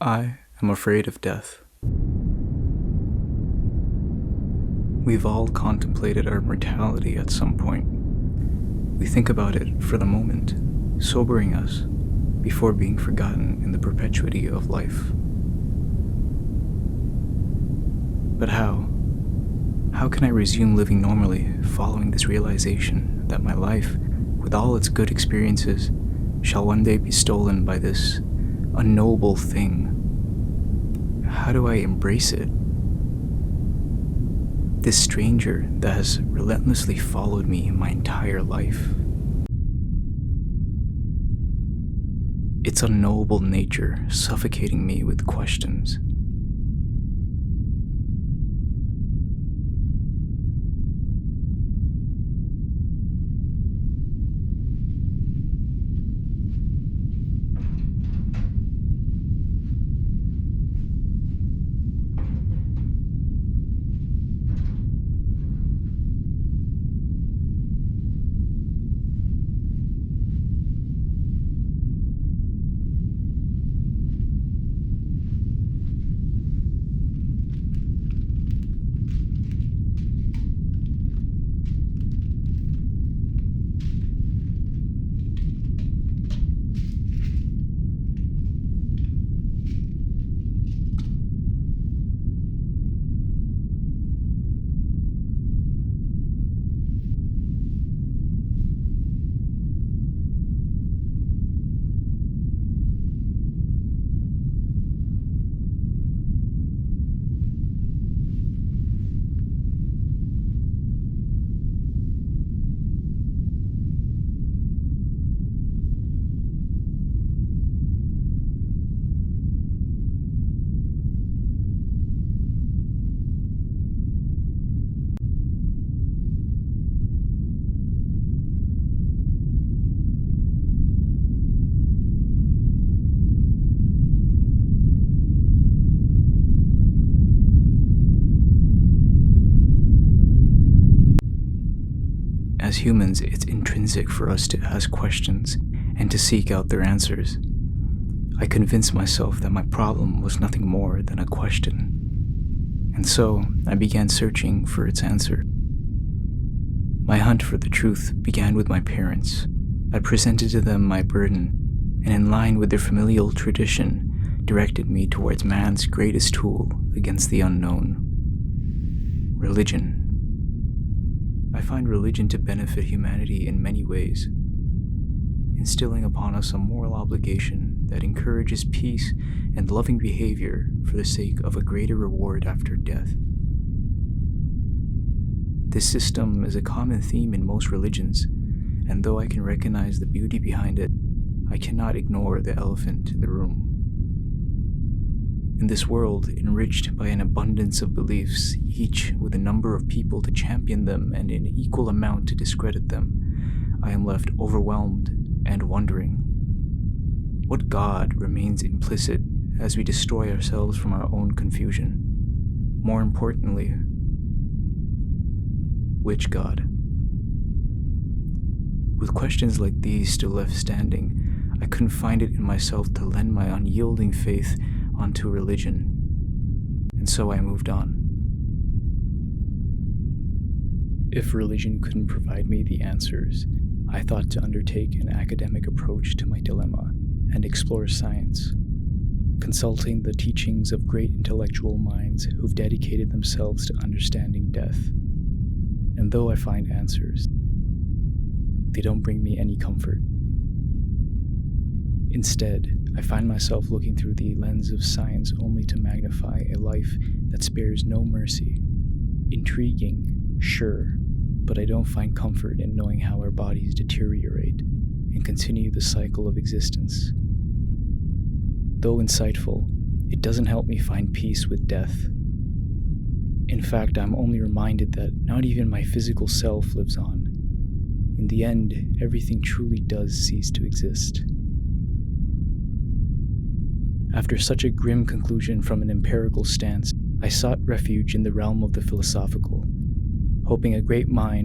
I am afraid of death. We've all contemplated our mortality at some point. We think about it for the moment, sobering us before being forgotten in the perpetuity of life. But how? How can I resume living normally following this realization that my life, with all its good experiences, shall one day be stolen by this unknowable thing? How do I embrace it? This stranger that has relentlessly followed me my entire life. Its unknowable nature suffocating me with questions. As humans, it's intrinsic for us to ask questions and to seek out their answers. I convinced myself that my problem was nothing more than a question. And so, I began searching for its answer. My hunt for the truth began with my parents. I presented to them my burden, and in line with their familial tradition, directed me towards man's greatest tool against the unknown: religion. I find religion to benefit humanity in many ways, instilling upon us a moral obligation that encourages peace and loving behavior for the sake of a greater reward after death. This system is a common theme in most religions, and though I can recognize the beauty behind it, I cannot ignore the elephant in the room. In this world, enriched by an abundance of beliefs, each with a number of people to champion them and an equal amount to discredit them, I am left overwhelmed and wondering, what God remains implicit as we destroy ourselves from our own confusion? More importantly, which God? With questions like these still left standing, I couldn't find it in myself to lend my unyielding faith onto religion, and so I moved on. If religion couldn't provide me the answers, I thought to undertake an academic approach to my dilemma and explore science, consulting the teachings of great intellectual minds who've dedicated themselves to understanding death. And though I find answers, they don't bring me any comfort. Instead, I find myself looking through the lens of science only to magnify a life that spares no mercy. Intriguing, sure, but I don't find comfort in knowing how our bodies deteriorate and continue the cycle of existence. Though insightful, it doesn't help me find peace with death. In fact, I'm only reminded that not even my physical self lives on. In the end, everything truly does cease to exist. After such a grim conclusion from an empirical stance, I sought refuge in the realm of the philosophical, hoping a great mind